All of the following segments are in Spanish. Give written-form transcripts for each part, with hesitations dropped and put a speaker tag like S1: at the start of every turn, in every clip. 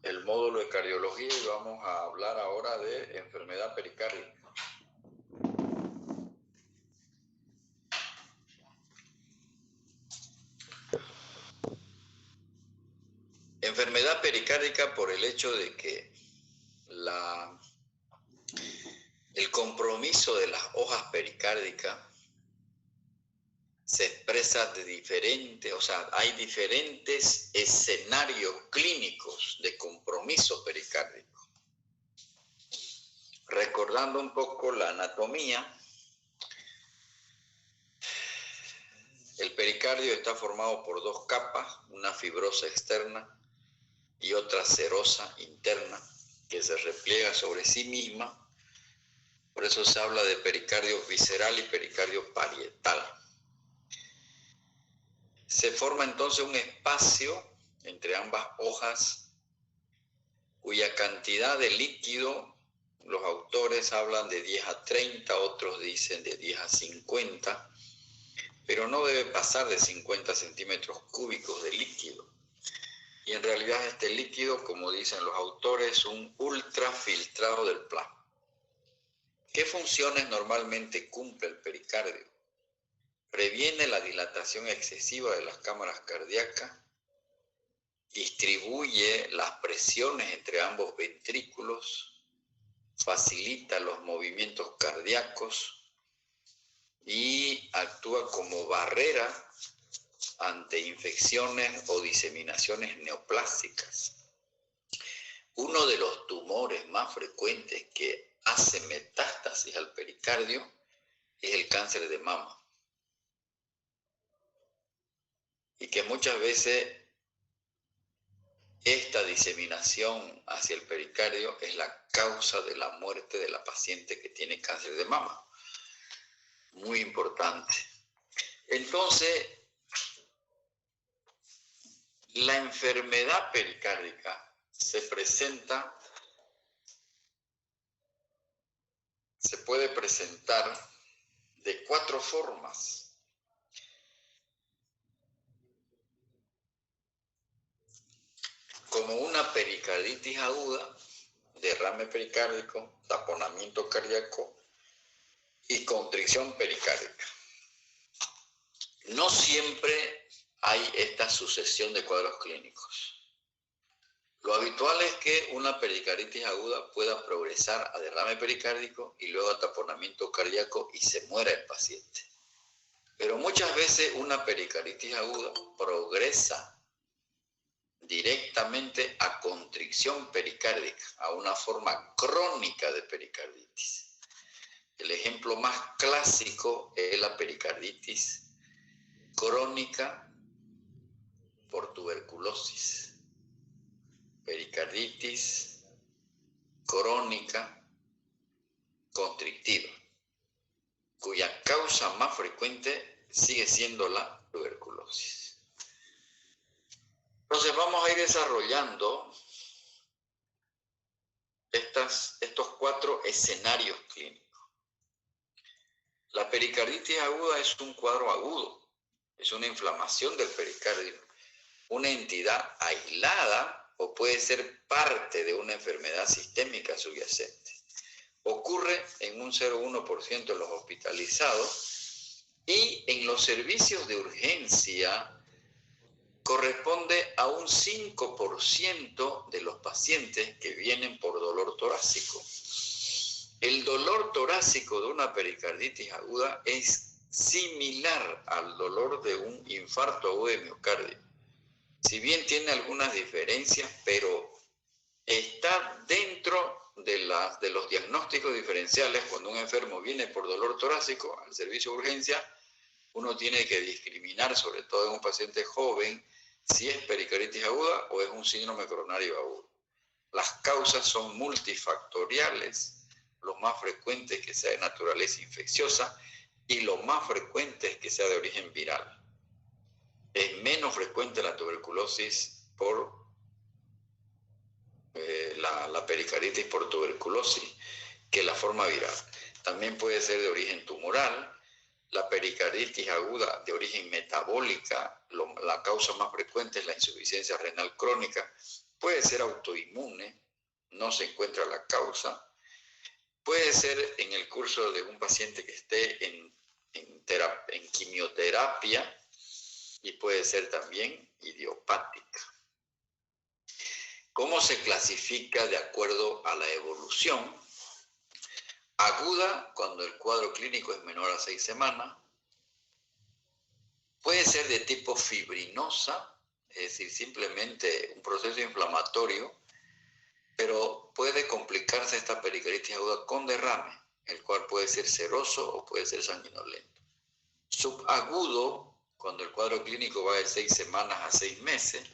S1: el módulo de cardiología y vamos a hablar ahora de enfermedad pericárdica. Enfermedad pericárdica por el hecho de que el compromiso de las hojas pericárdicas se expresa de diferente, o sea, hay diferentes escenarios clínicos de compromiso pericárdico. Recordando un poco la anatomía, el pericardio está formado por dos capas, una fibrosa externa y otra serosa interna, que se repliega sobre sí misma. Por eso se habla de pericardio visceral y pericardio parietal. Se forma entonces un espacio entre ambas hojas cuya cantidad de líquido, los autores hablan de 10 a 30, otros dicen de 10 a 50, pero no debe pasar de 50 centímetros cúbicos de líquido. Y en realidad este líquido, como dicen los autores, es un ultrafiltrado del plasma. ¿Qué funciones normalmente cumple el pericardio? Previene la dilatación excesiva de las cámaras cardíacas, distribuye las presiones entre ambos ventrículos, facilita los movimientos cardíacos y actúa como barrera ante infecciones o diseminaciones neoplásicas. Uno de los tumores más frecuentes que hace metástasis al pericardio es el cáncer de mama, y que muchas veces esta diseminación hacia el pericardio es la causa de la muerte de la paciente que tiene cáncer de mama. Muy importante. Entonces, la enfermedad pericárdica se puede presentar de 4 formas. Como una pericarditis aguda, derrame pericárdico, taponamiento cardíaco y constricción pericárdica. No siempre hay esta sucesión de cuadros clínicos. Lo habitual es que una pericarditis aguda pueda progresar a derrame pericárdico y luego a taponamiento cardíaco y se muera el paciente. Pero muchas veces una pericarditis aguda progresa directamente a constricción pericárdica, a una forma crónica de pericarditis. El ejemplo más clásico es la pericarditis crónica por tuberculosis. Pericarditis crónica constrictiva, cuya causa más frecuente sigue siendo la tuberculosis. Entonces vamos a ir desarrollando estos 4 escenarios clínicos. La pericarditis aguda es un cuadro agudo, es una inflamación del pericardio, una entidad aislada o puede ser parte de una enfermedad sistémica subyacente. Ocurre en un 0,1% de los hospitalizados y en los servicios de urgencia corresponde a un 5% de los pacientes que vienen por dolor torácico. El dolor torácico de una pericarditis aguda es similar al dolor de un infarto agudo de miocardio. Si bien tiene algunas diferencias, pero está dentro de los diagnósticos diferenciales. Cuando un enfermo viene por dolor torácico al servicio de urgencia, uno tiene que discriminar, sobre todo en un paciente joven, si es pericarditis aguda o es un síndrome coronario agudo. Las causas son multifactoriales, lo más frecuente es que sea de naturaleza infecciosa y lo más frecuente es que sea de origen viral. Es menos frecuente la tuberculosis por la pericarditis por tuberculosis que la forma viral. También puede ser de origen tumoral. La pericarditis aguda de origen metabólica, la causa más frecuente es la insuficiencia renal crónica puede ser autoinmune, no se encuentra la causa, puede ser en el curso de un paciente que esté en quimioterapia y puede ser también idiopática. ¿Cómo se clasifica de acuerdo a la evolución? Aguda, cuando el cuadro clínico es menor a 6 semanas. Puede ser de tipo fibrinosa, es decir, simplemente un proceso inflamatorio, pero puede complicarse esta pericarditis aguda con derrame, el cual puede ser seroso o puede ser sanguinolento. Subagudo, cuando el cuadro clínico va de 6 semanas a 6 meses,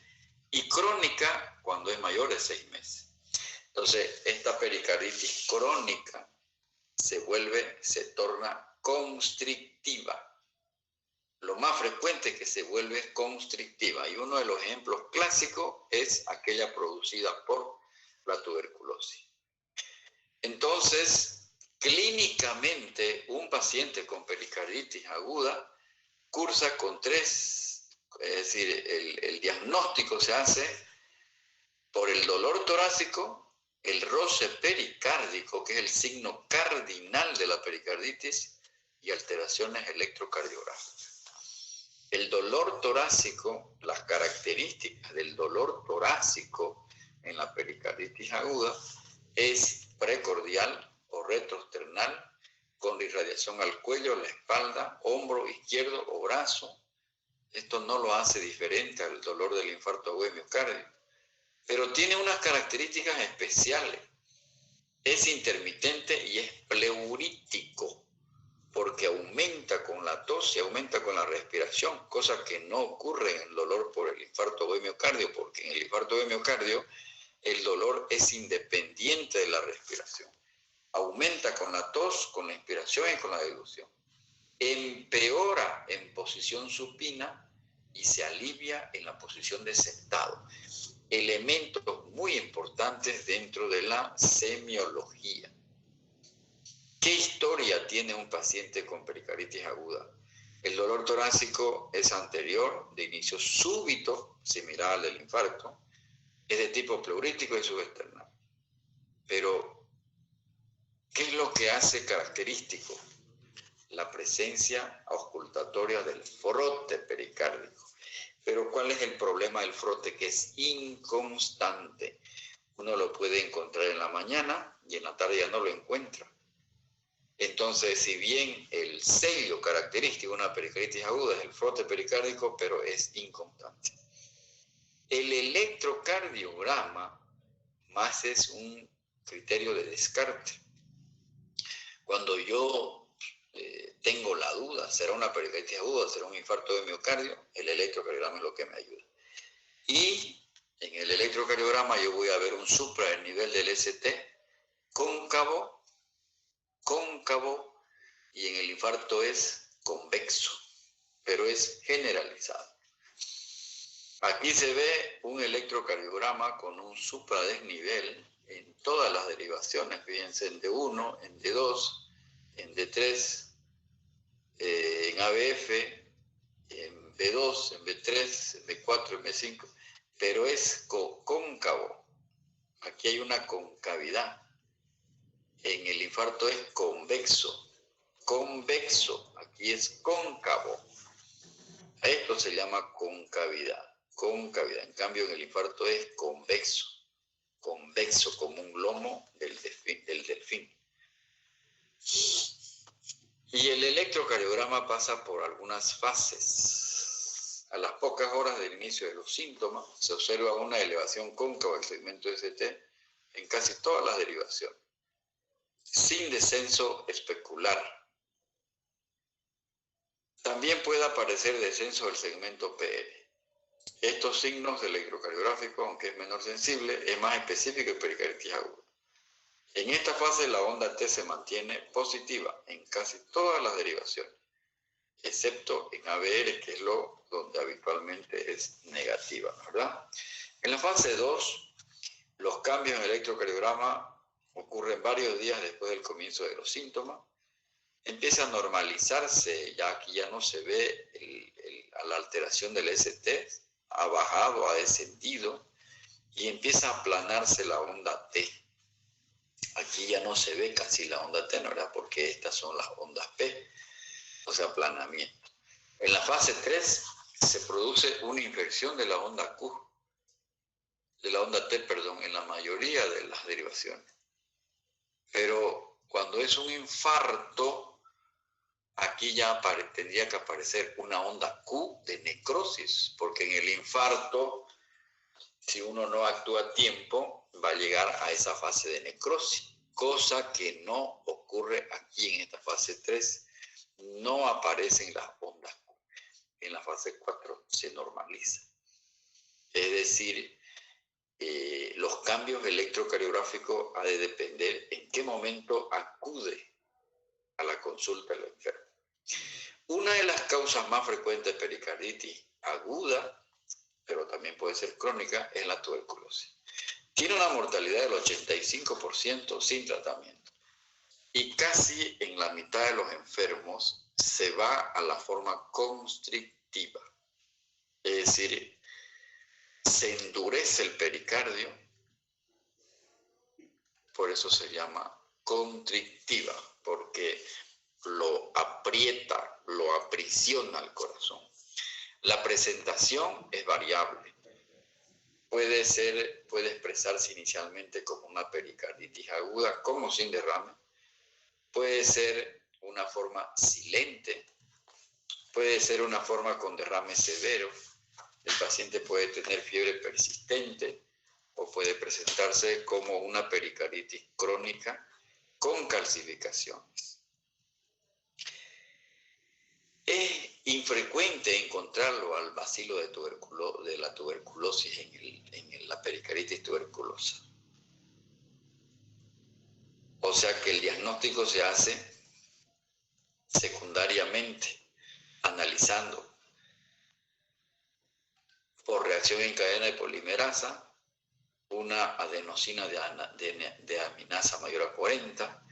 S1: y crónica, cuando es mayor de 6 meses. Entonces, esta pericarditis crónica se torna constrictiva. Lo más frecuente es que se vuelve constrictiva, y uno de los ejemplos clásicos es aquella producida por la tuberculosis. Entonces, clínicamente, un paciente con pericarditis aguda cursa con 3, es decir, el diagnóstico se hace por el dolor torácico, el roce pericárdico, que es el signo cardinal de la pericarditis, y alteraciones electrocardiográficas. El dolor torácico, las características del dolor torácico en la pericarditis aguda es precordial o retroesternal, con irradiación al cuello, la espalda, hombro izquierdo o brazo. Esto no lo hace diferente al dolor del infarto agudo de miocardio, pero tiene unas características especiales. Es intermitente y es pleurítico, porque aumenta con la tos y aumenta con la respiración, cosa que no ocurre en el dolor por el infarto agudo de miocardio, porque en el infarto agudo de miocardio el dolor es independiente de la respiración. Aumenta con la tos, con la inspiración y con la dilución. Empeora en posición supina y se alivia en la posición de sentado. Elementos muy importantes dentro de la semiología. ¿Qué historia tiene un paciente con pericarditis aguda? El dolor torácico es anterior, de inicio súbito, similar al del infarto, es de tipo pleurítico y subesternal. Pero, ¿qué es lo que hace característico? La presencia auscultatoria del frote pericárdico. Pero ¿cuál es el problema del frote? Que es inconstante. Uno lo puede encontrar en la mañana y en la tarde ya no lo encuentra. Entonces, si bien el sello característico de una pericarditis aguda es el frote pericárdico, pero es inconstante. El electrocardiograma más es un criterio de descarte. Cuando yo tengo la duda, ¿será una pericarditis aguda, será un infarto de miocardio? El electrocardiograma es lo que me ayuda. Y en el electrocardiograma yo voy a ver un supra del nivel del ST, cóncavo, y en el infarto es convexo, pero es generalizado. Aquí se ve un electrocardiograma con un supradesnivel en todas las derivaciones, fíjense, en D1, en D2, en D3, en ABF, en B2, en B3, en B4, en B5, pero es cóncavo. Aquí hay una concavidad. En el infarto es convexo, aquí es cóncavo. A esto se llama concavidad. En cambio en el infarto es convexo como un lomo del delfín. Y el electrocardiograma pasa por algunas fases. A las pocas horas del inicio de los síntomas se observa una elevación cóncava del segmento ST en casi todas las derivaciones, sin descenso especular. También puede aparecer descenso del segmento PL. Estos signos del electrocardiográfico, aunque es menor sensible, es más específico de pericarditis aguda. En esta fase la onda T se mantiene positiva en casi todas las derivaciones, excepto en ABR, que es donde habitualmente es negativa, ¿verdad? En la fase 2, los cambios en el electrocardiograma ocurren varios días después del comienzo de los síntomas. Empieza a normalizarse, ya aquí ya no se ve la alteración del ST, ha bajado, ha descendido, y empieza a aplanarse la onda T. Aquí ya no se ve casi la onda T, ¿no? Porque estas son las ondas P, o sea, aplanamiento. En la fase 3 se produce una inflexión de la onda Q, de la onda T, perdón, en la mayoría de las derivaciones. Pero cuando es un infarto, aquí ya tendría que aparecer una onda Q de necrosis, porque en el infarto, si uno no actúa a tiempo, va a llegar a esa fase de necrosis, cosa que no ocurre aquí en esta fase 3. No aparecen las ondas Q. En la fase 4 se normaliza. Es decir, los cambios electrocardiográficos ha de depender en qué momento acude a la consulta el enfermo. Una de las causas más frecuentes de pericarditis aguda, pero también puede ser crónica, es la tuberculosis. Tiene una mortalidad del 85% sin tratamiento. Y casi en la mitad de los enfermos se va a la forma constrictiva. Es decir, se endurece el pericardio, por eso se llama constrictiva, porque lo aprieta, lo aprisiona al corazón. La presentación es variable. Puede expresarse inicialmente como una pericarditis aguda, como sin derrame. Puede ser una forma silente. Puede ser una forma con derrame severo. El paciente puede tener fiebre persistente o puede presentarse como una pericarditis crónica con calcificaciones. Es infrecuente encontrarlo al bacilo de la tuberculosis en la pericarditis tuberculosa. O sea que el diagnóstico se hace secundariamente, analizando por reacción en cadena de polimerasa, una adenosina de aminasa mayor a 40.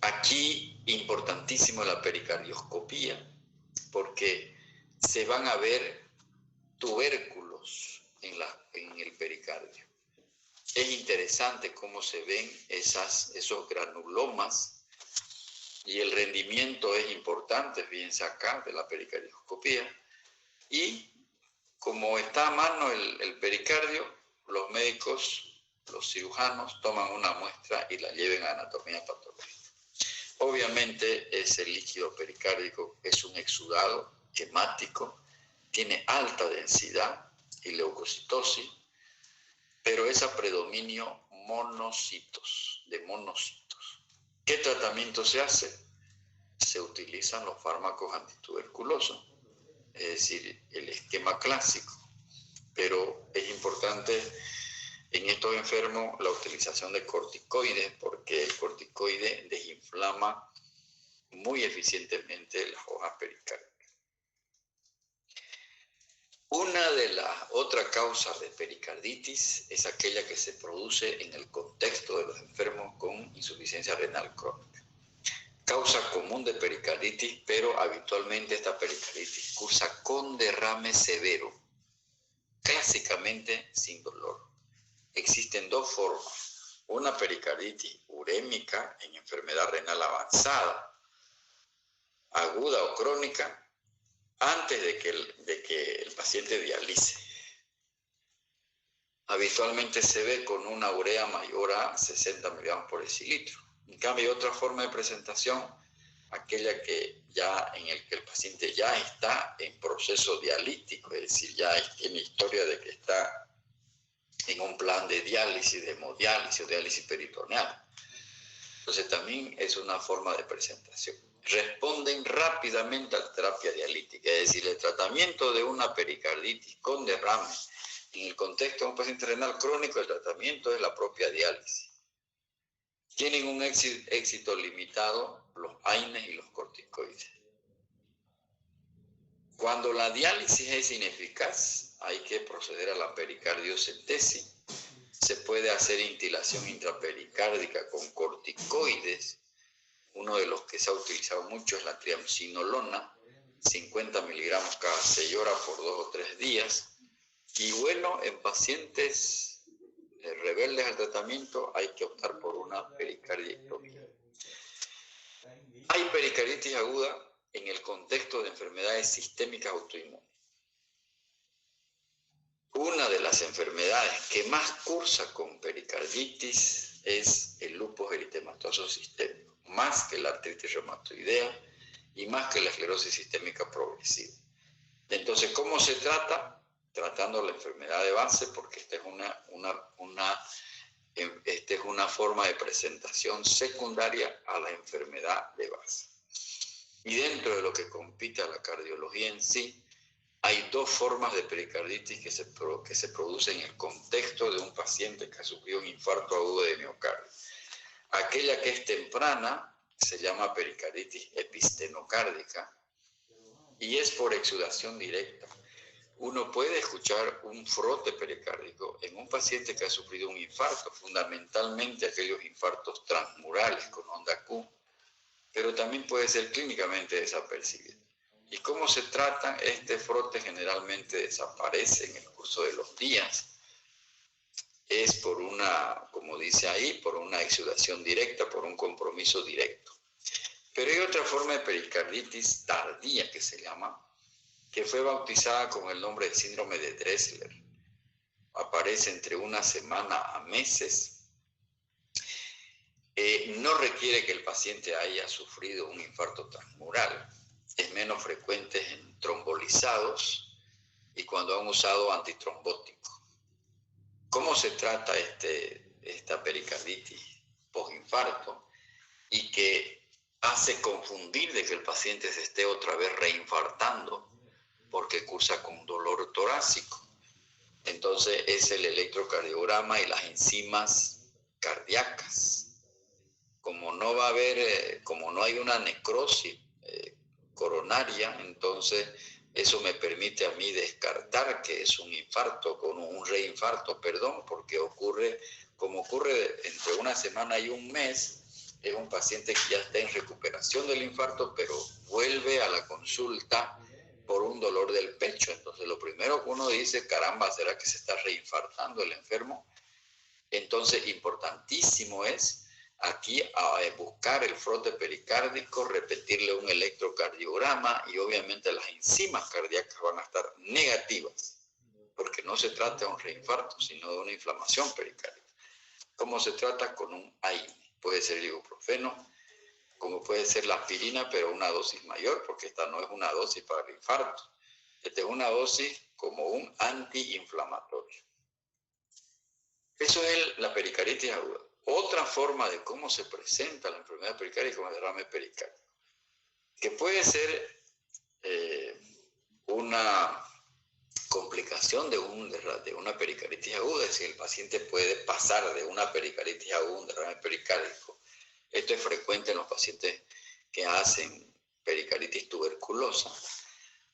S1: Aquí, importantísimo la pericardioscopía, porque se van a ver tubérculos en el pericardio. Es interesante cómo se ven esos granulomas y el rendimiento es importante, fíjense acá, de la pericardioscopía. Y como está a mano el pericardio, los médicos, los cirujanos, toman una muestra y la lleven a anatomía patológica. Obviamente ese líquido pericárdico es un exudado hemático, tiene alta densidad y leucocitosis, pero es a predominio de monocitos. ¿Qué tratamiento se hace? Se utilizan los fármacos antituberculosos, es decir, el esquema clásico, pero es importante en estos enfermos la utilización de corticoides, porque el corticoide desinflama muy eficientemente las hojas pericárdicas. Una de las otras causas de pericarditis es aquella que se produce en el contexto de los enfermos con insuficiencia renal crónica. Causa común de pericarditis, pero habitualmente esta pericarditis cursa con derrame severo, clásicamente sin dolor. Existen dos formas, una pericarditis urémica en enfermedad renal avanzada, aguda o crónica, antes de que el paciente dialice. Habitualmente se ve con una urea mayor a 60 miligramos por decilitro. En cambio, hay otra forma de presentación, aquella en el que el paciente ya está en proceso dialítico, es decir, ya tiene historia de que está en un plan de diálisis, de hemodiálisis o diálisis peritoneal. Entonces también es una forma de presentación. Responden rápidamente a la terapia dialítica, es decir, el tratamiento de una pericarditis con derrame en el contexto de un paciente renal crónico, el tratamiento es la propia diálisis. Tienen un éxito limitado los AINES y los corticoides. Cuando la diálisis es ineficaz, hay que proceder a la pericardiocentesis. Se puede hacer instilación intrapericárdica con corticoides. Uno de los que se ha utilizado mucho es la triamcinolona, 50 miligramos cada 6 horas por 2 o 3 días. Y bueno, en pacientes rebeldes al tratamiento hay que optar por una pericardiectomía. Hay pericarditis aguda en el contexto de enfermedades sistémicas autoinmunes. Una de las enfermedades que más cursa con pericarditis es el lupus eritematoso sistémico, más que la artritis reumatoidea y más que la esclerosis sistémica progresiva. Entonces, ¿cómo se trata? Tratando la enfermedad de base, porque esta es una forma de presentación secundaria a la enfermedad de base. Y dentro de lo que compite a la cardiología en sí, hay dos formas de pericarditis que se producen en el contexto de un paciente que ha sufrido un infarto agudo de miocardio. Aquella que es temprana se llama pericarditis epistenocárdica y es por exudación directa. Uno puede escuchar un frote pericárdico en un paciente que ha sufrido un infarto, fundamentalmente aquellos infartos transmurales con onda Q, pero también puede ser clínicamente desapercibido. ¿Y cómo se trata? Este frote generalmente desaparece en el curso de los días. Es por una, como dice ahí, por una exudación directa, por un compromiso directo. Pero hay otra forma de pericarditis tardía que se llama, que fue bautizada con el nombre de síndrome de Dressler. Aparece entre una semana a meses. No requiere que el paciente haya sufrido un infarto transmural. Es menos frecuente en trombolizados y cuando han usado antitrombóticos. ¿Cómo se trata esta pericarditis postinfarto? Y que hace confundir de que el paciente se esté otra vez reinfartando porque cursa con dolor torácico. Entonces es el electrocardiograma y las enzimas cardíacas. Como no va a haber, como no hay una necrosis coronaria, entonces eso me permite a mí descartar que es un infarto, con un reinfarto, perdón, porque ocurre, como ocurre entre una semana y un mes, es un paciente que ya está en recuperación del infarto, pero vuelve a la consulta por un dolor del pecho. Entonces lo primero que uno dice, caramba, ¿será que se está reinfartando el enfermo? Entonces importantísimo es aquí buscar el frote pericárdico, repetirle un electrocardiograma y obviamente las enzimas cardíacas van a estar negativas, porque no se trata de un reinfarto, sino de una inflamación pericárdica. ¿Cómo se trata? Con un AINE. Puede ser el ibuprofeno, como puede ser la aspirina, pero una dosis mayor, porque esta no es una dosis para el infarto. Esta es una dosis como un antiinflamatorio. Eso es la pericarditis aguda. Otra forma de cómo se presenta la enfermedad pericárdica como el derrame pericárdico, que puede ser una complicación de una pericarditis aguda, es decir, el paciente puede pasar de una pericarditis aguda a un derrame pericárdico. Esto es frecuente en los pacientes que hacen pericarditis tuberculosa.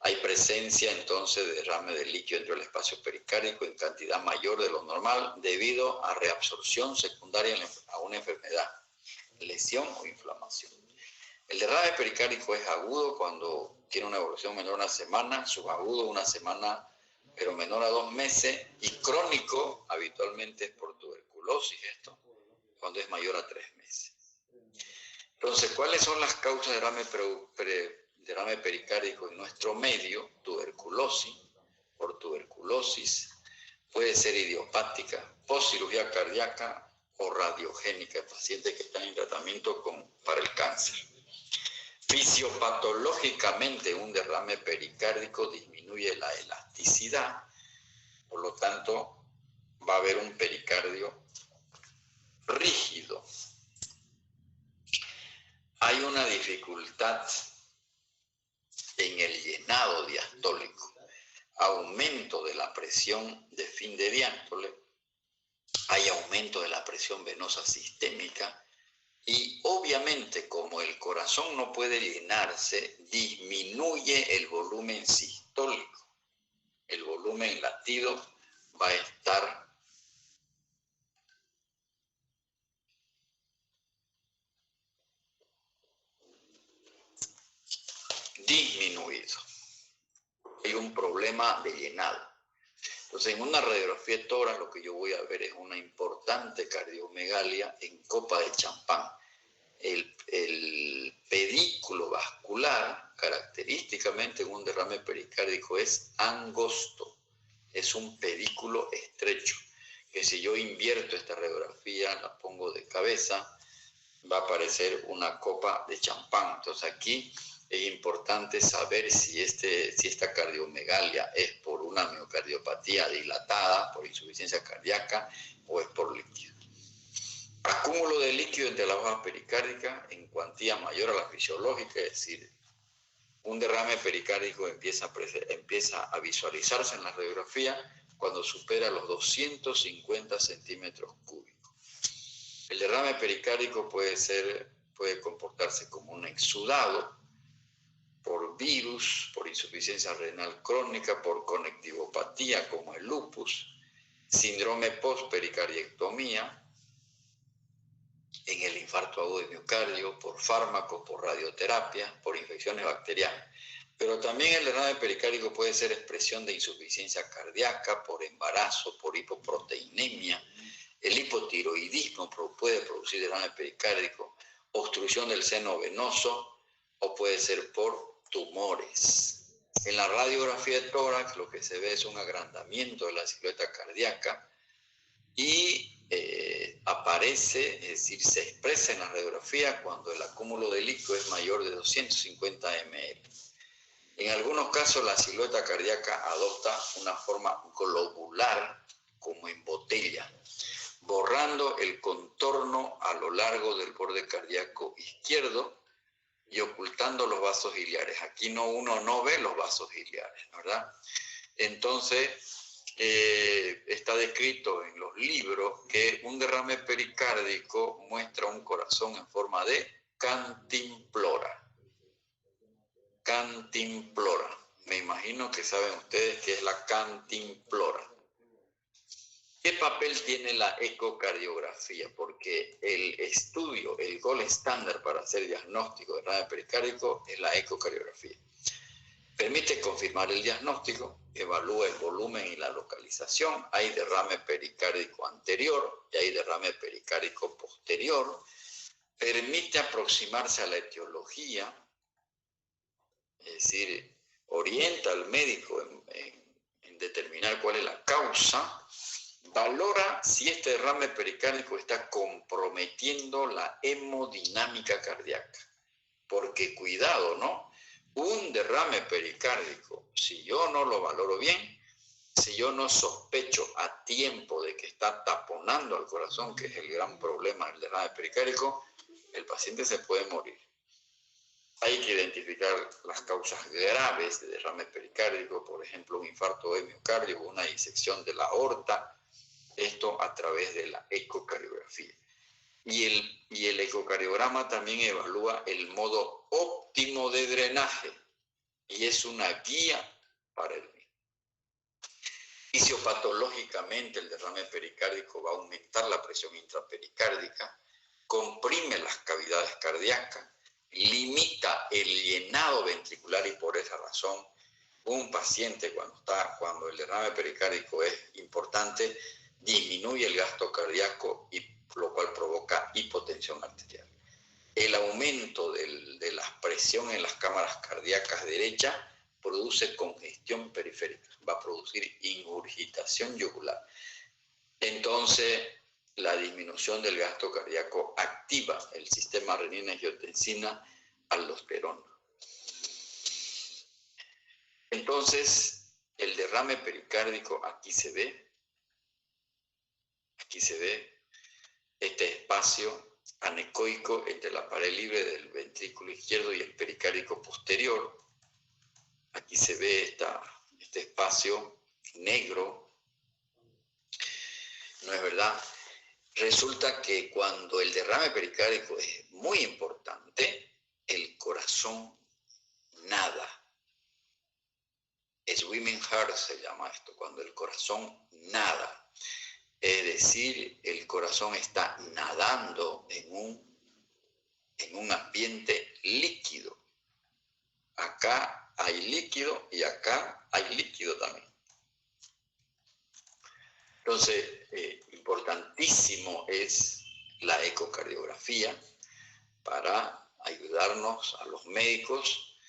S1: Hay presencia entonces de derrame de líquido dentro del espacio pericárdico en cantidad mayor de lo normal debido a reabsorción secundaria a una enfermedad, lesión o inflamación. El derrame pericárdico es agudo cuando tiene una evolución menor a una semana, subagudo una semana pero menor a 2 meses, y crónico habitualmente es por tuberculosis esto, cuando es mayor a 3 meses. Entonces, ¿cuáles son las causas de derrame pericárdico en nuestro medio? Tuberculosis, por tuberculosis, puede ser idiopática, postcirugía cardíaca o radiogénica, pacientes que están en tratamiento para el cáncer. Fisiopatológicamente, un derrame pericárdico disminuye la elasticidad, por lo tanto, va a haber un pericardio rígido. Hay una dificultad en el llenado diastólico, aumento de la presión de fin de diástole, hay aumento de la presión venosa sistémica y obviamente como el corazón no puede llenarse, disminuye el volumen sistólico. El volumen latido va a estar disminuido. Hay un problema de llenado. Entonces, en una radiografía de tórax lo que yo voy a ver es una importante cardiomegalia en copa de champán. El pedículo vascular, característicamente en un derrame pericárdico, es angosto. Es un pedículo estrecho, que si yo invierto esta radiografía, la pongo de cabeza, va a aparecer una copa de champán. Entonces aquí es importante saber si esta cardiomegalia es por una miocardiopatía dilatada, por insuficiencia cardíaca o es por líquido. Acúmulo de líquido entre la hoja pericárdica en cuantía mayor a la fisiológica, es decir, un derrame pericárdico empieza a visualizarse en la radiografía cuando supera los 250 centímetros cúbicos. El derrame pericárdico puede comportarse como un exudado por virus, por insuficiencia renal crónica, por conectivopatía como el lupus, síndrome post-pericardiectomía, en el infarto agudo de miocardio, por fármacos, por radioterapia, por infecciones bacterianas. Pero también el derrame pericárdico puede ser expresión de insuficiencia cardíaca, por embarazo, por hipoproteinemia. El hipotiroidismo puede producir derrame pericárdico, obstrucción del seno venoso o puede ser por tumores. En la radiografía de tórax lo que se ve es un agrandamiento de la silueta cardíaca y aparece, es decir, se expresa en la radiografía cuando el acúmulo de líquido es mayor de 250 ml. En algunos casos la silueta cardíaca adopta una forma globular como en botella, borrando el contorno a lo largo del borde cardíaco izquierdo y ocultando los vasos iliares. Aquí uno no ve los vasos iliares, ¿verdad? Entonces, está descrito en los libros que un derrame pericárdico muestra un corazón en forma de cantimplora. Cantimplora. Me imagino que saben ustedes qué es la cantimplora. ¿Qué papel tiene la ecocardiografía? Porque el estudio, el gold estándar para hacer diagnóstico de derrame pericárdico es la ecocardiografía. Permite confirmar el diagnóstico, evalúa el volumen y la localización. Hay derrame pericárdico anterior y hay derrame pericárdico posterior. Permite aproximarse a la etiología, es decir, orienta al médico en determinar cuál es la causa. Valora si este derrame pericárdico está comprometiendo la hemodinámica cardíaca. Porque cuidado, ¿no? Un derrame pericárdico, si yo no lo valoro bien, si yo no sospecho a tiempo de que está taponando al corazón, que es el gran problema del derrame pericárdico, el paciente se puede morir. Hay que identificar las causas graves de derrame pericárdico, por ejemplo, un infarto de miocardio o una disección de la aorta, esto a través de la ecocardiografía. Y el ecocardiograma también evalúa el modo óptimo de drenaje y es una guía para el mismo. Fisiopatológicamente el derrame pericárdico va a aumentar la presión intrapericárdica, comprime las cavidades cardíacas, limita el llenado ventricular y por esa razón un paciente cuando el derrame pericárdico es importante, disminuye el gasto cardíaco y lo cual provoca hipotensión arterial. El aumento de la presión en las cámaras cardíacas derechas produce congestión periférica, va a producir ingurgitación yugular. Entonces, la disminución del gasto cardíaco activa el sistema renina-angiotensina aldosterona. Entonces, el derrame pericárdico aquí se ve este espacio anecoico entre la pared libre del ventrículo izquierdo y el pericárdico posterior. Aquí se ve este espacio negro, ¿no es verdad? Resulta que cuando el derrame pericárdico es muy importante, el corazón nada. Swimming heart se llama esto, cuando el corazón nada. Es decir, el corazón está nadando en un ambiente líquido. Acá hay líquido y acá hay líquido también. Entonces, importantísimo es la ecocardiografía para ayudarnos a los médicos,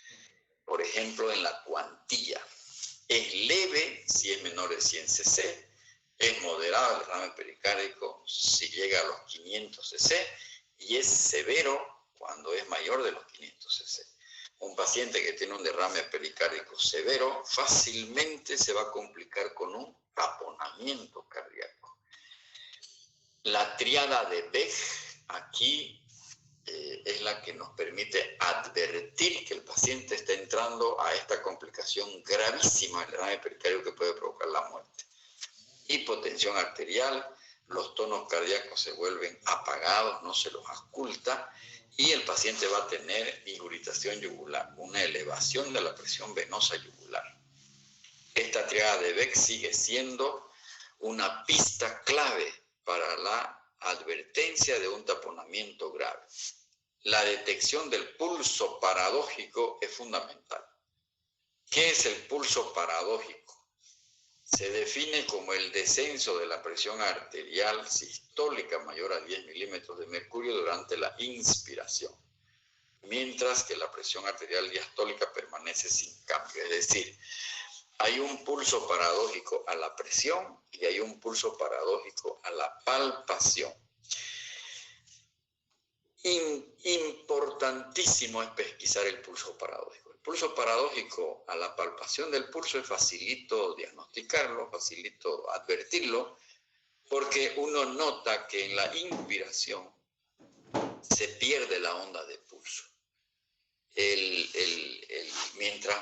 S1: por ejemplo, en la cuantía. Es leve si es menor de 100 cc, es moderado el derrame pericárdico si llega a los 500 cc y es severo cuando es mayor de los 500 cc. Un paciente que tiene un derrame pericárdico severo fácilmente se va a complicar con un taponamiento cardíaco. La triada de Beck aquí es la que nos permite advertir que el paciente está entrando a esta complicación gravísima del derrame pericárdico que puede provocar la muerte. Hipotensión arterial, los tonos cardíacos se vuelven apagados, no se los ausculta, y el paciente va a tener ingurgitación yugular, una elevación de la presión venosa yugular. Esta triada de Beck sigue siendo una pista clave para la advertencia de un taponamiento grave. La detección del pulso paradójico es fundamental. ¿Qué es el pulso paradójico? Se define como el descenso de la presión arterial sistólica mayor a 10 milímetros de mercurio durante la inspiración, mientras que la presión arterial diastólica permanece sin cambio. Es decir, hay un pulso paradójico a la presión y hay un pulso paradójico a la palpación. Importantísimo es pesquisar el pulso paradójico. El pulso paradójico a la palpación del pulso es facilito diagnosticarlo, facilito advertirlo, porque uno nota que en la inspiración se pierde la onda de pulso. Mientras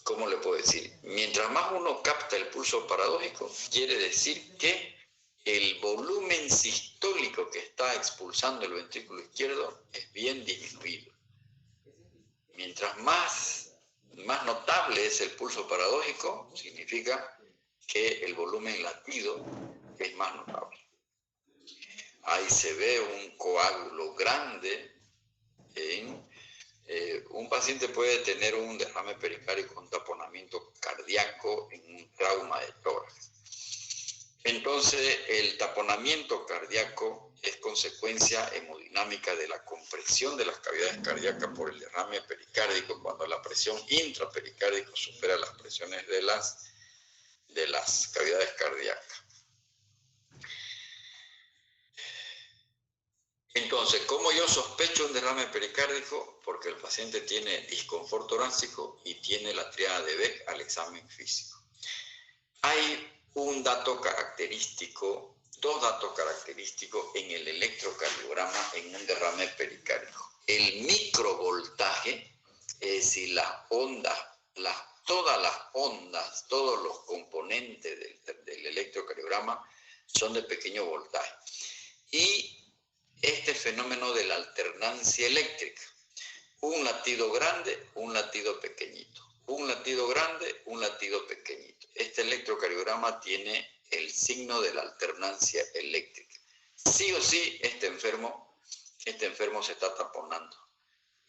S1: ¿cómo le puedo decir? Mientras más uno capta el pulso paradójico, quiere decir que el volumen sistólico que está expulsando el ventrículo izquierdo es bien disminuido. Mientras más notable es el pulso paradójico, significa que el volumen latido es más notable. Ahí se ve un coágulo grande un paciente puede tener un derrame pericárdico con taponamiento cardíaco en un trauma de tórax. Entonces, el taponamiento cardíaco es consecuencia hemodinámica de la compresión de las cavidades cardíacas por el derrame pericárdico cuando la presión intrapericárdica supera las presiones de las cavidades cardíacas. Entonces, ¿cómo yo sospecho un derrame pericárdico? Porque el paciente tiene disconfort torácico y tiene la triada de Beck al examen físico. Hay un dato característico, dos datos característicos en el electrocardiograma en un derrame pericárdico. El microvoltaje, es decir, las ondas, todas las ondas, todos los componentes del electrocardiograma son de pequeño voltaje. Y este fenómeno de la alternancia eléctrica, un latido grande, un latido pequeñito, un latido grande, un latido pequeñito. Este electrocardiograma tiene el signo de la alternancia eléctrica. Sí o sí, este enfermo se está taponando.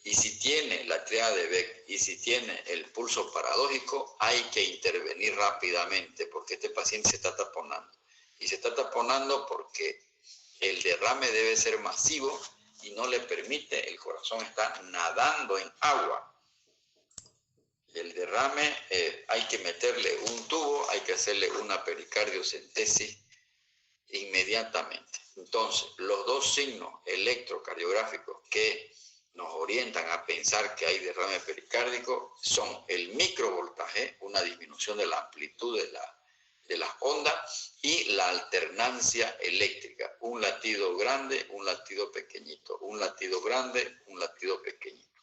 S1: Y si tiene la triada de Beck y si tiene el pulso paradójico, hay que intervenir rápidamente porque este paciente se está taponando. Y se está taponando porque el derrame debe ser masivo y no le permite, el corazón está nadando en agua. El derrame hay que meterle un tubo, hay que hacerle una pericardiocentesis inmediatamente. Entonces, los dos signos electrocardiográficos que nos orientan a pensar que hay derrame pericárdico son el microvoltaje, una disminución de la amplitud de las ondas, y la alternancia eléctrica, un latido grande, un latido pequeñito, un latido grande, un latido pequeñito.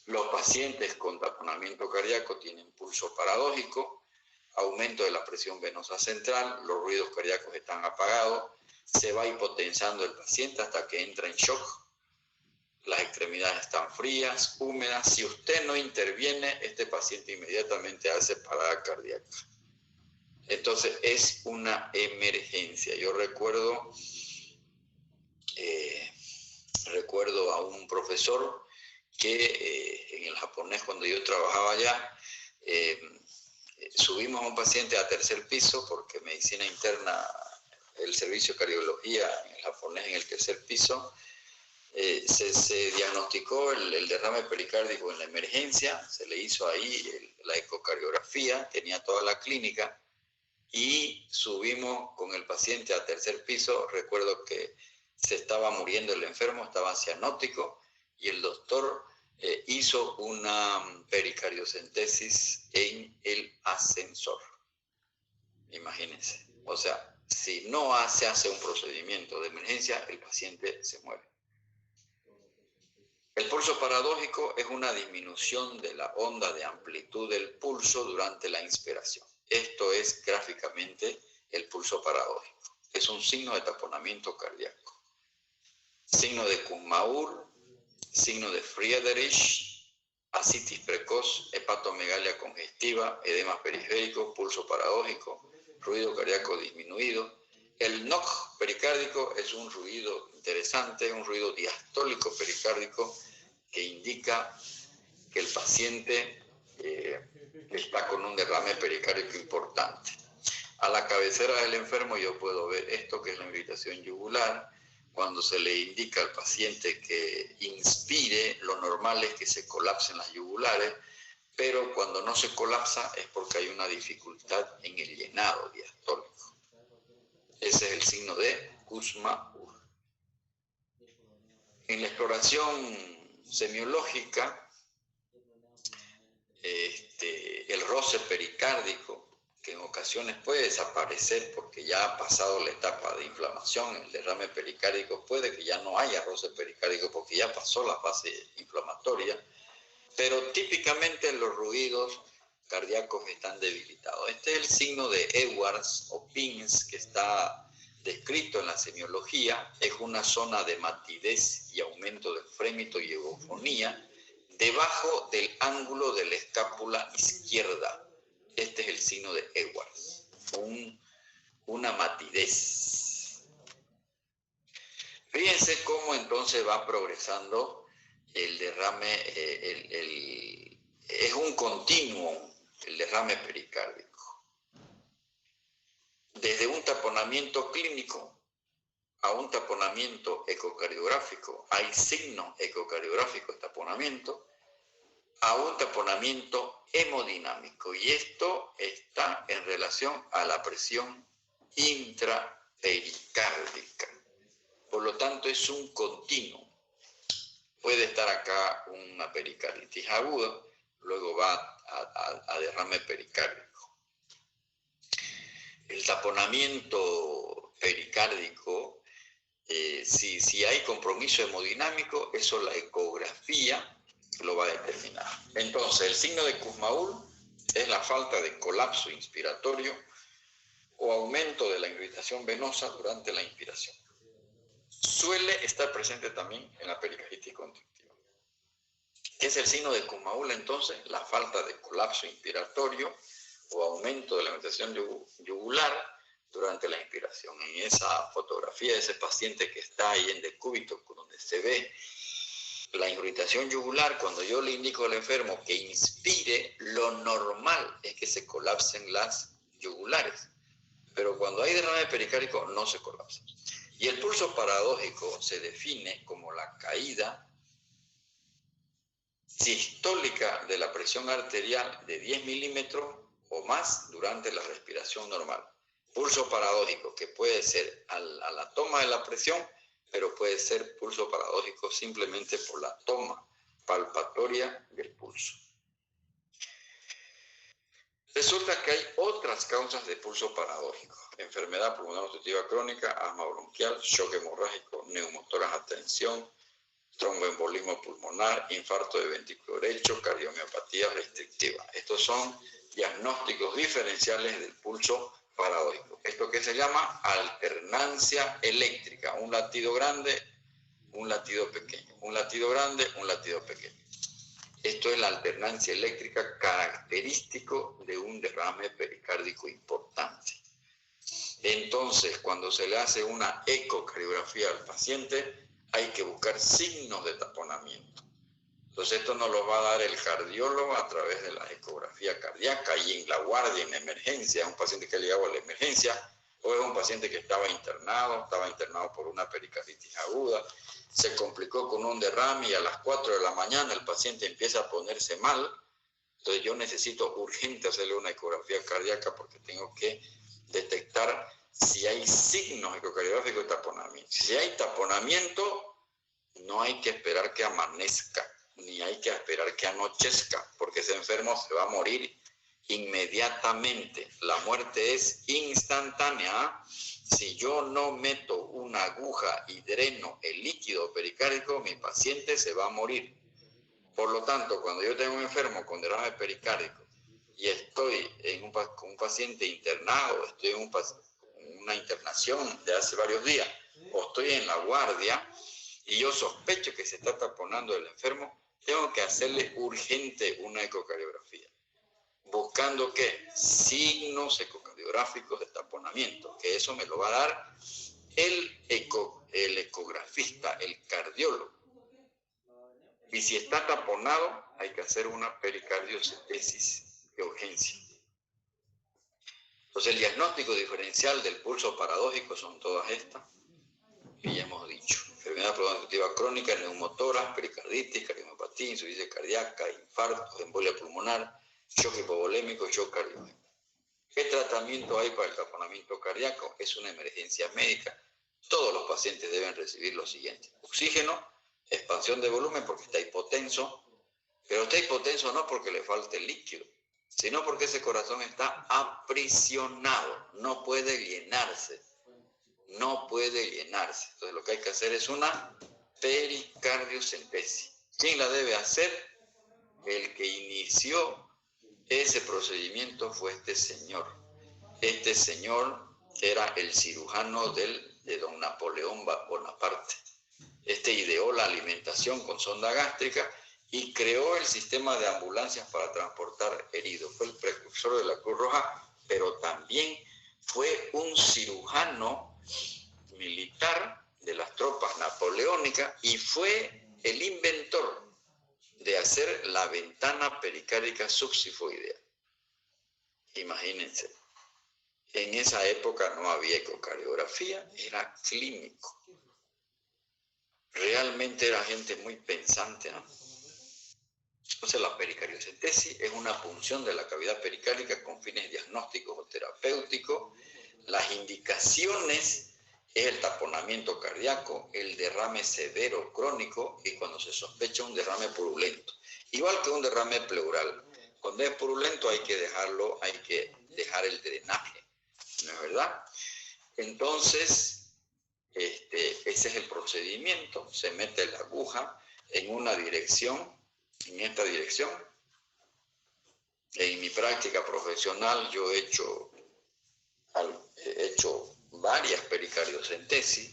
S1: Los pacientes con taponamiento cardíaco tienen pulso paradójico, aumento de la presión venosa central, los ruidos cardíacos están apagados, se va hipotensando el paciente hasta que entra en shock, las extremidades están frías, húmedas. Si usted no interviene, este paciente inmediatamente hace parada cardíaca. Entonces es una emergencia. Yo recuerdo a un profesor que en el japonés, cuando yo trabajaba allá, subimos a un paciente a tercer piso porque medicina interna, el servicio de cardiología en el japonés en el tercer piso, se diagnosticó el derrame pericárdico en la emergencia, se le hizo ahí la ecocardiografía, tenía toda la clínica y subimos con el paciente a tercer piso. Recuerdo que se estaba muriendo el enfermo, estaba cianótico y el doctor hizo una pericardiocentesis en el ascensor. Imagínense. O sea, si no se hace un procedimiento de emergencia, el paciente se muere. El pulso paradójico es una disminución de la onda de amplitud del pulso durante la inspiración. Esto es gráficamente el pulso paradójico. Es un signo de taponamiento cardíaco. Signo de Kussmaul, signo de Friedreich, ascitis precoz, hepatomegalia congestiva, edema periférico, pulso paradójico, ruido cardíaco disminuido. El knock pericárdico es un ruido interesante, un ruido diastólico pericárdico que indica que el paciente está con un derrame pericárdico importante. A la cabecera del enfermo yo puedo ver esto, que es la irritación yugular. Cuando se le indica al paciente que inspire, lo normal es que se colapsen las yugulares, pero cuando no se colapsa es porque hay una dificultad en el llenado diastólico. Ese es el signo de Kussmaul. En la exploración semiológica, el roce pericárdico, que en ocasiones puede desaparecer porque ya ha pasado la etapa de inflamación, el derrame pericárdico, puede que ya no haya roce pericárdico porque ya pasó la fase inflamatoria, pero típicamente los ruidos cardíacos están debilitados. Este es el signo de Edwards o Pins, que está descrito en la semiología. Es una zona de matidez y aumento del frémito y eufonía debajo del ángulo de la escápula izquierda. Este es el signo de Edwards, una matidez. Fíjense cómo entonces va progresando el derrame, es un continuo el derrame pericárdico. Desde un taponamiento clínico a un taponamiento ecocardiográfico, hay signo ecocardiográfico de taponamiento, a un taponamiento hemodinámico, y esto está en relación a la presión intrapericárdica. Por lo tanto, es un continuo. Puede estar acá una pericarditis aguda, luego va a derrame pericárdico. El taponamiento pericárdico, si hay compromiso hemodinámico, eso la ecografía lo va a determinar. Entonces, el signo de Kussmaul es la falta de colapso inspiratorio o aumento de la irritación venosa durante la inspiración. Suele estar presente también en la pericarditis constrictiva. ¿Qué es el signo de Kussmaul entonces? La falta de colapso inspiratorio o aumento de la irritación yugular durante la inspiración. En esa fotografía de ese paciente que está ahí en decúbito, donde se ve la irritación yugular, cuando yo le indico al enfermo que inspire, lo normal es que se colapsen las yugulares. Pero cuando hay derrame pericárdico no se colapsa. Y el pulso paradójico se define como la caída sistólica de la presión arterial de 10 milímetros o más durante la respiración normal. Pulso paradójico que puede ser a la toma de la presión, pero puede ser pulso paradójico simplemente por la toma palpatoria del pulso. Resulta que hay otras causas de pulso paradójico: enfermedad pulmonar obstructiva crónica, asma bronquial, shock hemorrágico, neumotórax, tensión, tromboembolismo pulmonar, infarto de ventrículo derecho, cardiomiopatía restrictiva. Estos son diagnósticos diferenciales del pulso paradójico. Esto que se llama alternancia eléctrica: un latido grande, un latido pequeño, un latido grande, un latido pequeño. Esto es la alternancia eléctrica, característico de un derrame pericárdico importante. Entonces, cuando se le hace una ecocardiografía al paciente, hay que buscar signos de taponamiento. Entonces esto nos lo va a dar el cardiólogo a través de la ecografía cardíaca y en la guardia, en la emergencia, un paciente que ha llegado a la emergencia, o es un paciente que estaba internado por una pericarditis aguda, se complicó con un derrame y a las 4 de la mañana el paciente empieza a ponerse mal. Entonces yo necesito urgente hacerle una ecografía cardíaca porque tengo que detectar si hay signos ecocardiográficos de taponamiento. Si hay taponamiento, no hay que esperar que amanezca, ni hay que esperar que anochezca, porque ese enfermo se va a morir inmediatamente. La muerte es instantánea. Si yo no meto una aguja y dreno el líquido pericárdico, mi paciente se va a morir. Por lo tanto, cuando yo tengo un enfermo con derrame pericárdico y estoy con un paciente internado, estoy en una internación de hace varios días, o estoy en la guardia y yo sospecho que se está taponando el enfermo, tengo que hacerle urgente una ecocardiografía. Buscando ¿qué? Signos ecocardiográficos de taponamiento, que eso me lo va a dar el ecografista, el cardiólogo. Y si está taponado, hay que hacer una pericardiocentesis de urgencia. Entonces el diagnóstico diferencial del pulso paradójico son todas estas que ya hemos dicho. Enfermedad progresiva crónica, neumotórax, pericarditis, cardiomopatía, insuficiencia cardíaca, infarto, embolia pulmonar, shock hipovolémico, shock cardiogénico. ¿Qué tratamiento hay para el taponamiento cardíaco? Es una emergencia médica. Todos los pacientes deben recibir lo siguiente: oxígeno, expansión de volumen porque está hipotenso, pero está hipotenso no porque le falte líquido, sino porque ese corazón está aprisionado, no puede llenarse. Entonces lo que hay que hacer es una pericardiocentesis. ¿Quién la debe hacer? El que inició ese procedimiento fue este señor. Este señor era el cirujano de don Napoleón Bonaparte. Este ideó la alimentación con sonda gástrica y creó el sistema de ambulancias para transportar heridos. Fue el precursor de la Cruz Roja, pero también fue un cirujano militar de las tropas napoleónicas y fue el inventor de hacer la ventana pericárdica subsifoidea. Imagínense, en esa época no había ecocardiografía, era clínico. Realmente era gente muy pensante, ¿no? Entonces la pericardiocentesis es una punción de la cavidad pericárdica con fines diagnósticos o terapéuticos. Las indicaciones es el taponamiento cardíaco, el derrame severo crónico y cuando se sospecha un derrame purulento. Igual que un derrame pleural. Cuando es purulento hay que dejar el drenaje, ¿no es verdad? Entonces, ese es el procedimiento. Se mete la aguja en una dirección, en esta dirección. En mi práctica profesional yo he hecho varias pericardiocentesis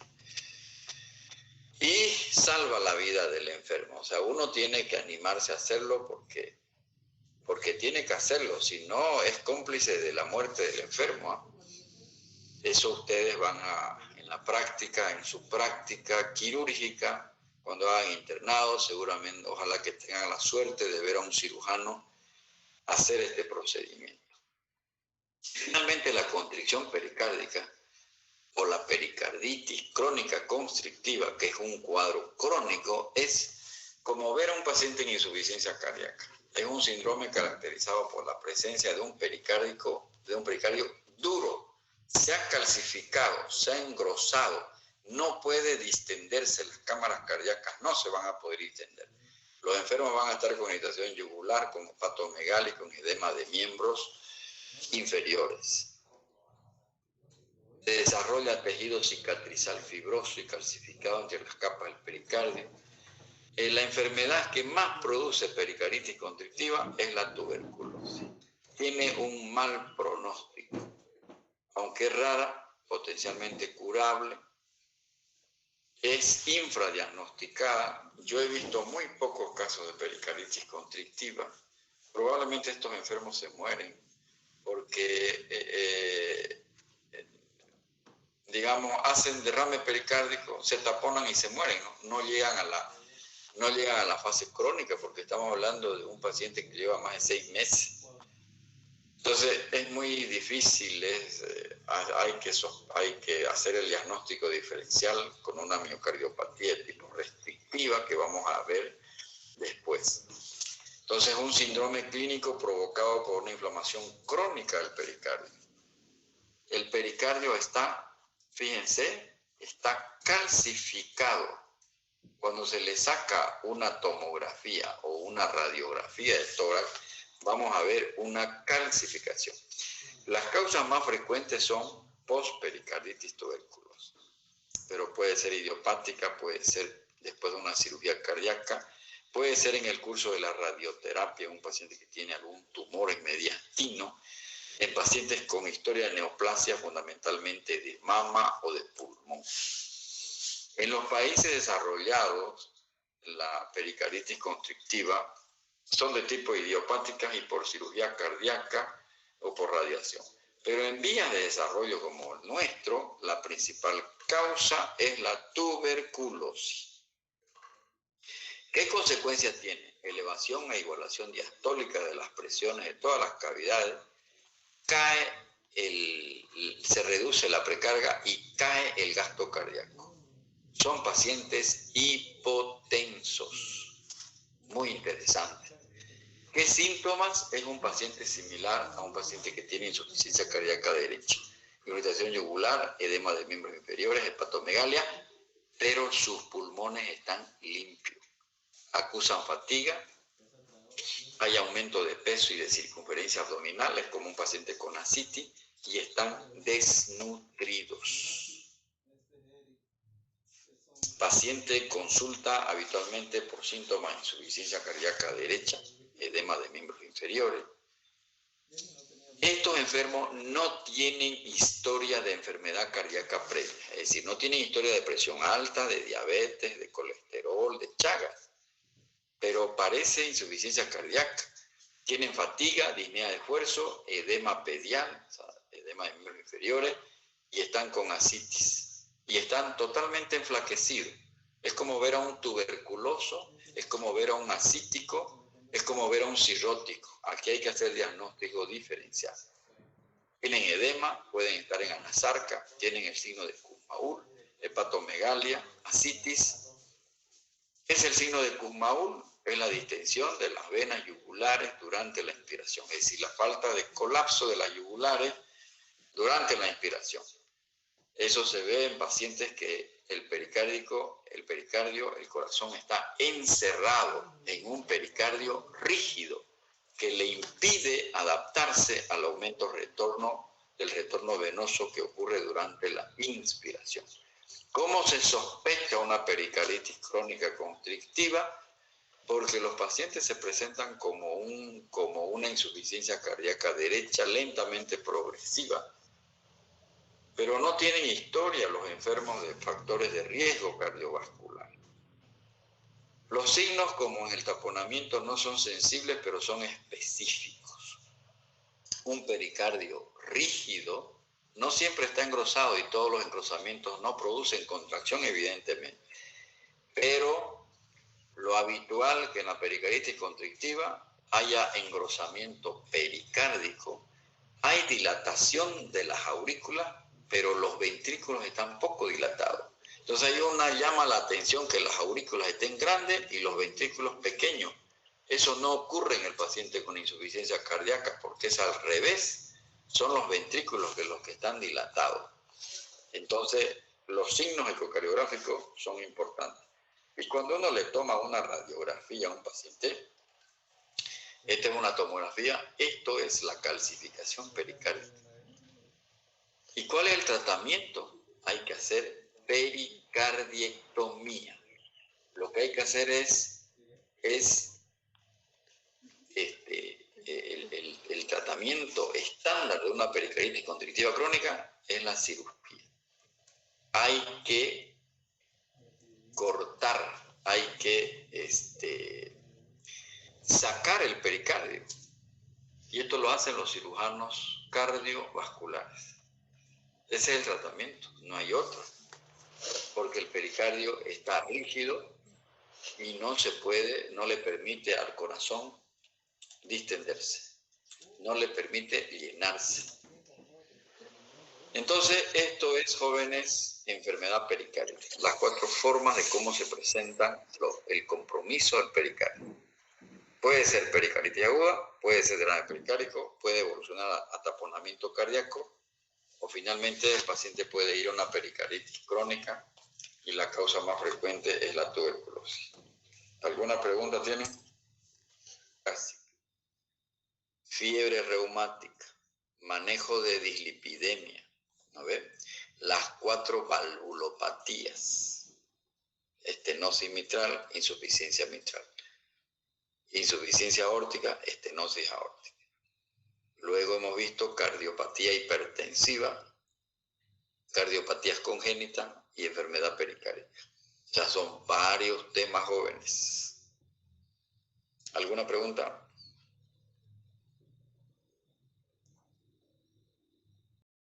S1: y salva la vida del enfermo. O sea, uno tiene que animarse a hacerlo porque tiene que hacerlo, si no es cómplice de la muerte del enfermo, ¿eh? Eso ustedes van en la práctica, en su práctica quirúrgica, cuando hagan internados, seguramente, ojalá que tengan la suerte de ver a un cirujano hacer este procedimiento. Finalmente, la constricción pericárdica o la pericarditis crónica constrictiva, que es un cuadro crónico, es como ver a un paciente en insuficiencia cardíaca. Es un síndrome caracterizado por la presencia de un pericardio duro. Se ha calcificado, se ha engrosado, no puede distenderse, las cámaras cardíacas no se van a poder distender. Los enfermos van a estar con irritación yugular, con hepatomegalia, con edema de miembros inferiores. Se desarrolla tejido cicatrizal fibroso y calcificado entre las capas del pericardio. La enfermedad que más produce pericarditis constrictiva es la tuberculosis. Tiene un mal pronóstico, aunque es rara, potencialmente curable. Es infradiagnosticada. Yo he visto muy pocos casos de pericarditis constrictiva. Probablemente estos enfermos se mueren porque digamos, hacen derrame pericárdico, se taponan y se mueren, no llegan no llegan a la fase crónica porque estamos hablando de un paciente que lleva más de 6 meses. Entonces es muy difícil, hay que hacer el diagnóstico diferencial con una miocardiopatía de tipo restrictiva que vamos a ver después. Entonces un síndrome clínico provocado por una inflamación crónica del pericardio. El pericardio está, fíjense, está calcificado. Cuando se le saca una tomografía o una radiografía de tórax, vamos a ver una calcificación. Las causas más frecuentes son pospericarditis tuberculosa, pero puede ser idiopática, puede ser después de una cirugía cardíaca, puede ser en el curso de la radioterapia, un paciente que tiene algún tumor en mediastino, en pacientes con historia de neoplasia, fundamentalmente de mama o de pulmón. En los países desarrollados, la pericarditis constrictiva son de tipo idiopáticas y por cirugía cardíaca o por radiación. Pero en vías de desarrollo como el nuestro, la principal causa es la tuberculosis. ¿Qué consecuencias tiene? Elevación e igualación diastólica de las presiones de todas las cavidades, se reduce la precarga y cae el gasto cardíaco. Son pacientes hipotensos. Muy interesante. ¿Qué síntomas? Es un paciente similar a un paciente que tiene insuficiencia cardíaca derecha. Irritación yugular, edema de miembros inferiores, hepatomegalia, pero sus pulmones están limpios. Acusan fatiga, hay aumento de peso y de circunferencia abdominal, es como un paciente con ascitis, y están desnutridos. Paciente consulta habitualmente por síntomas de insuficiencia cardíaca derecha, edema de miembros inferiores. Estos enfermos no tienen historia de enfermedad cardíaca previa, es decir, no tienen historia de presión alta, de diabetes, de colesterol, de Chagas, pero parece insuficiencia cardíaca. Tienen fatiga, disnea de esfuerzo, edema pedial, o sea, edema de miembros inferiores, y están con ascitis. Y están totalmente enflaquecidos. Es como ver a un tuberculoso, es como ver a un ascítico, es como ver a un cirrótico. Aquí hay que hacer diagnóstico diferencial. Tienen edema, pueden estar en anasarca, tienen el signo de Kussmaul, hepatomegalia, ascitis. Es el signo de Kussmaul, es la distensión de las venas yugulares durante la inspiración, es decir, la falta de colapso de las yugulares durante la inspiración. Eso se ve en pacientes que el corazón está encerrado en un pericardio rígido que le impide adaptarse al aumento del retorno venoso que ocurre durante la inspiración. ¿Cómo se sospecha una pericarditis crónica constrictiva? Porque los pacientes se presentan como una insuficiencia cardíaca derecha lentamente progresiva, pero no tienen historia los enfermos de factores de riesgo cardiovascular. Los signos, como en el taponamiento, no son sensibles, pero son específicos. Un pericardio rígido no siempre está engrosado y todos los engrosamientos no producen contracción, evidentemente. Pero lo habitual que en la pericarditis constrictiva haya engrosamiento pericárdico, hay dilatación de las aurículas, pero los ventrículos están poco dilatados. Entonces llama la atención que las aurículas estén grandes y los ventrículos pequeños. Eso no ocurre en el paciente con insuficiencia cardíaca porque es al revés. Son los ventrículos los que están dilatados. Entonces los signos ecocardiográficos son importantes. Y cuando uno le toma una radiografía a un paciente, esta es una tomografía, esto es la calcificación pericárdica. ¿Y cuál es el tratamiento? Hay que hacer pericardiectomía. Lo que hay que hacer es el tratamiento estándar de una pericarditis constrictiva crónica es la cirugía. Hay que cortar, hay que sacar el pericardio. Y esto lo hacen los cirujanos cardiovasculares. Ese es el tratamiento, no hay otro. Porque el pericardio está rígido y no le permite al corazón distenderse, no le permite llenarse. Entonces, esto es, jóvenes, enfermedad pericárdica. Las 4 formas de cómo se presenta el compromiso del pericardio. Puede ser pericarditis aguda, puede ser derrame pericárdico, puede evolucionar a taponamiento cardíaco, o finalmente el paciente puede ir a una pericarditis crónica y la causa más frecuente es la tuberculosis. ¿Alguna pregunta tienen? Casi. Fiebre reumática, manejo de dislipidemia, ¿no ve? Las 4 valvulopatías, estenosis mitral, insuficiencia mitral, insuficiencia aórtica, estenosis aórtica. Luego hemos visto cardiopatía hipertensiva, cardiopatías congénitas y enfermedad pericárdica. Ya son varios temas, jóvenes. ¿Alguna pregunta?